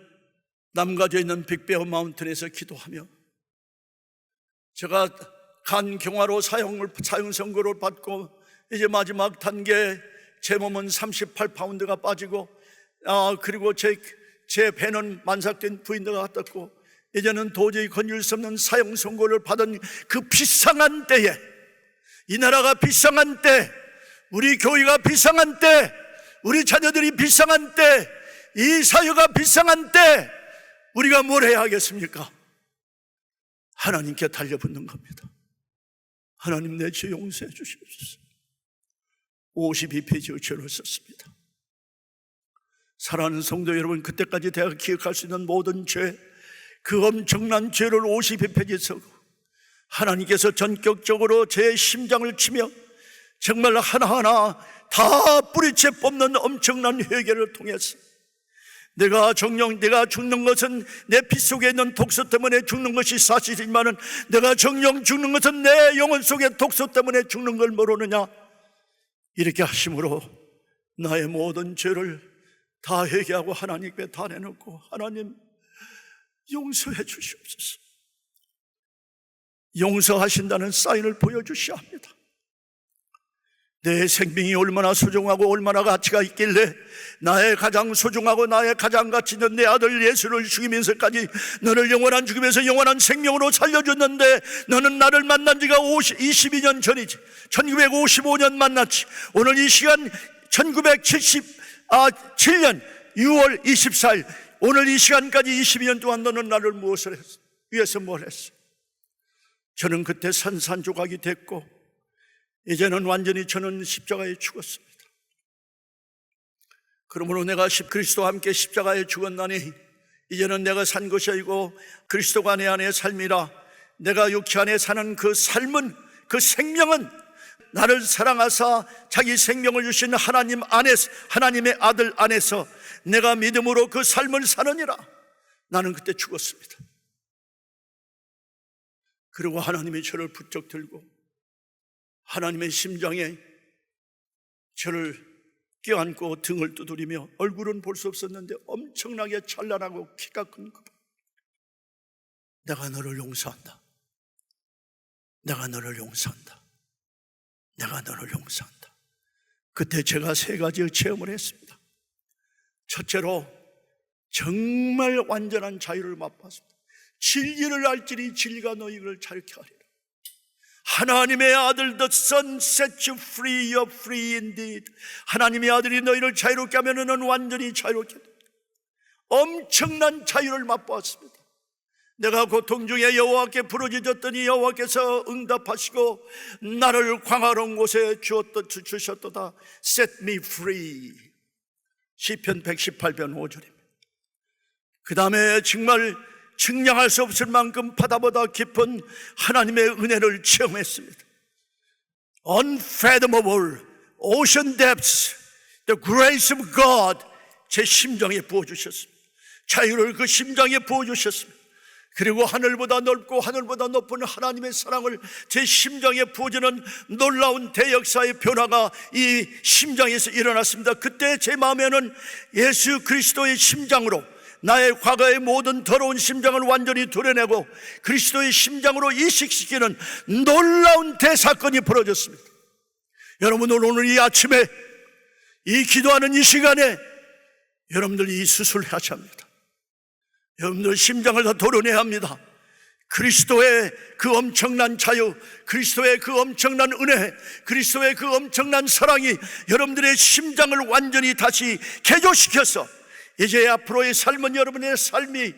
A: 남가져 있는 빅베어 마운틴에서 기도하며 제가 간 경화로 사형 선고를 받고 이제 마지막 단계 제 몸은 38파운드가 빠지고 그리고 제 배는 만삭된 부인들과 같았고 이제는 도저히 건질 수 없는 사형 선고를 받은 그 비상한 때에 이 나라가 비상한 때 우리 교회가 비상한 때 우리 자녀들이 비상한 때 이 사회가 비상한 때 우리가 뭘 해야 하겠습니까? 하나님께 달려붙는 겁니다. 하나님 내 죄 용서해 주시옵소서. 52페이지의 죄를 썼습니다. 사랑하는 성도 여러분, 그때까지 내가 기억할 수 있는 모든 죄, 그 엄청난 죄를 52페이지에 쓰고 하나님께서 전격적으로 제 심장을 치며 정말 하나하나 다 뿌리채 뽑는 엄청난 회개를 통해서 내가 죽는 것은 내 피 속에 있는 독소 때문에 죽는 것이 사실이지만 내가 정령 죽는 것은 내 영혼 속의 독소 때문에 죽는 걸 모르느냐, 이렇게 하심으로 나의 모든 죄를 다 회개하고 하나님께 다 내놓고 하나님 용서해 주시옵소서. 용서하신다는 사인을 보여주셔야 합니다. 내 생명이 얼마나 소중하고 얼마나 가치가 있길래 나의 가장 소중하고 나의 가장 가치 있는 내 아들 예수를 죽이면서까지 너를 영원한 죽이면서 영원한 생명으로 살려줬는데 너는 나를 만난 지가 22년 전이지. 1955년 만났지. 오늘 이 시간 1977년 6월 24일 오늘 이 시간까지 22년 동안 너는 나를 무엇을 했어? 위해서 뭘 했어? 저는 그때 산산조각이 됐고 이제는 완전히 저는 십자가에 죽었습니다. 그러므로 내가 그리스도와 함께 십자가에 죽었나니 이제는 내가 산 것이 아니고 그리스도가 내 안에 삶이라. 내가 육체 안에 사는 그 삶은, 그 생명은 나를 사랑하사 자기 생명을 주신 하나님 안에서, 하나님의 아들 안에서 내가 믿음으로 그 삶을 사느니라. 나는 그때 죽었습니다. 그리고 하나님이 저를 부쩍 들고 하나님의 심장에 저를 껴안고 등을 두드리며, 얼굴은 볼 수 없었는데 엄청나게 찬란하고 키가 큰 것, 내가 너를 용서한다. 내가 너를 용서한다. 내가 너를 용서한다. 그때 제가 세 가지의 체험을 했습니다. 첫째로 정말 완전한 자유를 맛봤습니다. 진리를 알지니 진리가 너희를 자유케 하리라. 하나님의 아들 the Son set you free, you're free indeed. 하나님의 아들이 너희를 자유롭게 하면 너는 완전히 자유롭게 된다. 엄청난 자유를 맛보았습니다. 내가 고통 중에 여호와께 부르짖었더니 여호와께서 응답하시고 나를 광활한 곳에 주셨도다. Set me free. 시편 118편 5절입니다. 그 다음에 정말 측량할 수 없을 만큼 바다보다 깊은 하나님의 은혜를 체험했습니다. Unfathomable ocean depths, the grace of God. 제 심장에 부어주셨습니다. 자유를 그 심장에 부어주셨습니다. 그리고 하늘보다 넓고 하늘보다 높은 하나님의 사랑을 제 심장에 부어주는 놀라운 대역사의 변화가 이 심장에서 일어났습니다. 그때 제 마음에는 예수 그리스도의 심장으로 나의 과거의 모든 더러운 심장을 완전히 도려내고 그리스도의 심장으로 이식시키는 놀라운 대사건이 벌어졌습니다. 여러분, 오늘 이 아침에 이 기도하는 이 시간에 여러분들 이 수술을 하셔야 합니다. 여러분들 심장을 다 도려내야 합니다. 그리스도의 그 엄청난 자유, 그리스도의 그 엄청난 은혜, 그리스도의 그 엄청난 사랑이 여러분들의 심장을 완전히 다시 개조시켜서 이제 앞으로의 삶은, 여러분의 삶이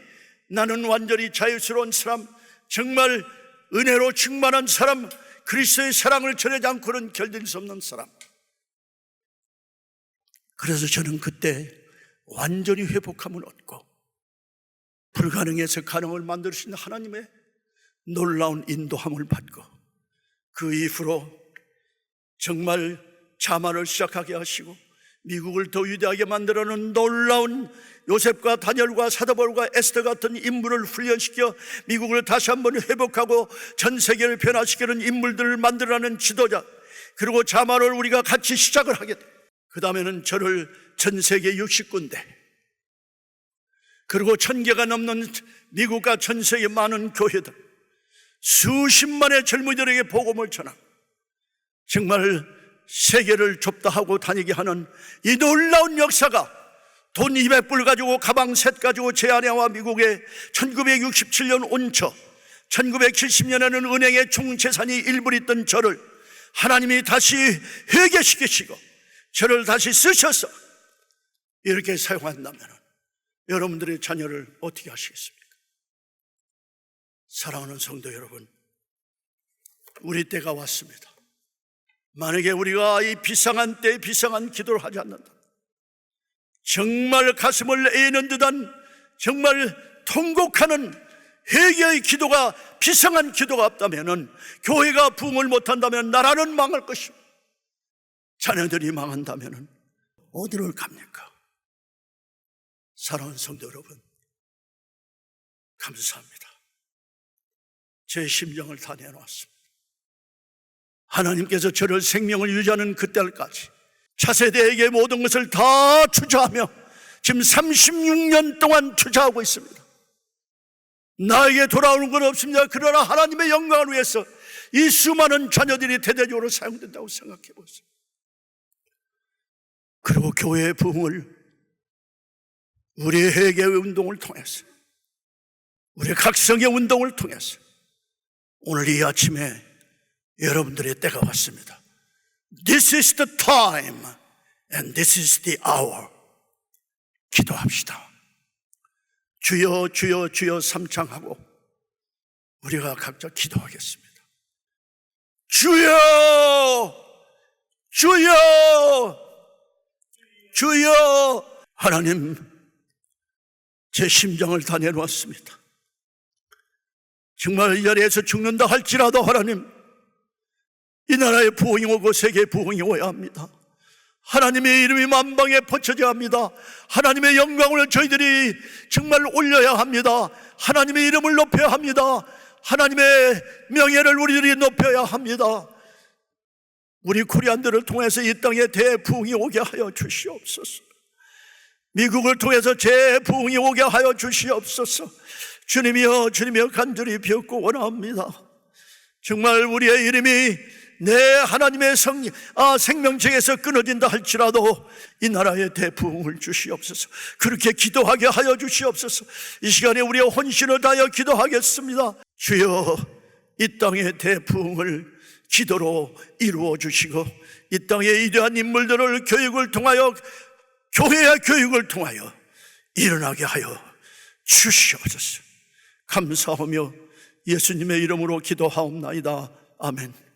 A: 나는 완전히 자유스러운 사람, 정말 은혜로 충만한 사람, 그리스도의 사랑을 전하지 않고는 결될 수 없는 사람. 그래서 저는 그때 완전히 회복함을 얻고 불가능해서 가능을 만드시는 하나님의 놀라운 인도함을 받고 그 이후로 정말 자만을 시작하게 하시고 미국을 더 위대하게 만들어놓은 놀라운 요셉과 다니엘과 사도바울과 에스더 같은 인물을 훈련시켜 미국을 다시 한번 회복하고 전 세계를 변화시키는 인물들을 만들어내는 지도자, 그리고 자만을 우리가 같이 시작을 하게 돼. 그 다음에는 저를 전 세계 60군데 그리고 1000개가 넘는 미국과 전 세계 많은 교회들, 수십만의 젊은이들에게 복음을 전하고 정말 세계를 좁다 하고 다니게 하는 이 놀라운 역사가 돈 200불 가지고 가방 셋 가지고 제 아내와 미국에 1967년 온처, 1970년에는 은행에 총재산이 1불 있던 저를 하나님이 다시 회개시키시고 저를 다시 쓰셔서 이렇게 사용한다면 여러분들의 자녀를 어떻게 하시겠습니까? 사랑하는 성도 여러분, 우리 때가 왔습니다. 만약에 우리가 이 비상한 때에 비상한 기도를 하지 않는다, 정말 가슴을 애는 듯한 정말 통곡하는 회개의 기도가, 비상한 기도가 없다면, 교회가 부흥을 못한다면 나라는 망할 것이고 자녀들이 망한다면 어디를 갑니까? 사랑하는 성도 여러분, 감사합니다. 제 심정을 다 내놓았습니다. 하나님께서 저를 생명을 유지하는 그때까지 차세대에게 모든 것을 다 투자하며 지금 36년 동안 투자하고 있습니다. 나에게 돌아오는 건 없습니다. 그러나 하나님의 영광을 위해서 이 수많은 자녀들이 대대적으로 사용된다고 생각해 보세요. 그리고 교회의 부흥을 우리의 회개의 운동을 통해서, 우리의 각성의 운동을 통해서 오늘 이 아침에 여러분들의 때가 왔습니다. This is the time and this is the hour. 기도합시다. 주여 주여 주여 삼창하고 우리가 각자 기도하겠습니다. 주여 주여 주여. 하나님, 제 심장을 다 내놓았습니다. 정말 이 자리에서 죽는다 할지라도 하나님, 이 나라의 부흥이 오고 세계의 부흥이 오야 합니다. 하나님의 이름이 만방에 퍼져야 합니다. 하나님의 영광을 저희들이 정말 올려야 합니다. 하나님의 이름을 높여야 합니다. 하나님의 명예를 우리들이 높여야 합니다. 우리 코리안들을 통해서 이 땅에 대부흥이 오게 하여 주시옵소서. 미국을 통해서 재부흥이 오게 하여 주시옵소서. 주님이여 주님이여 간절히 비옵고 원합니다. 정말 우리의 이름이 내 하나님의 생명책에서 끊어진다 할지라도 이 나라에 대부흥을 주시옵소서. 그렇게 기도하게 하여 주시옵소서. 이 시간에 우리의 혼신을 다하여 기도하겠습니다. 주여, 이 땅의 대부흥을 기도로 이루어 주시고 이 땅의 위대한 인물들을 교육을 통하여, 교회의 교육을 통하여 일어나게 하여 주시옵소서. 감사하며 예수님의 이름으로 기도하옵나이다. 아멘.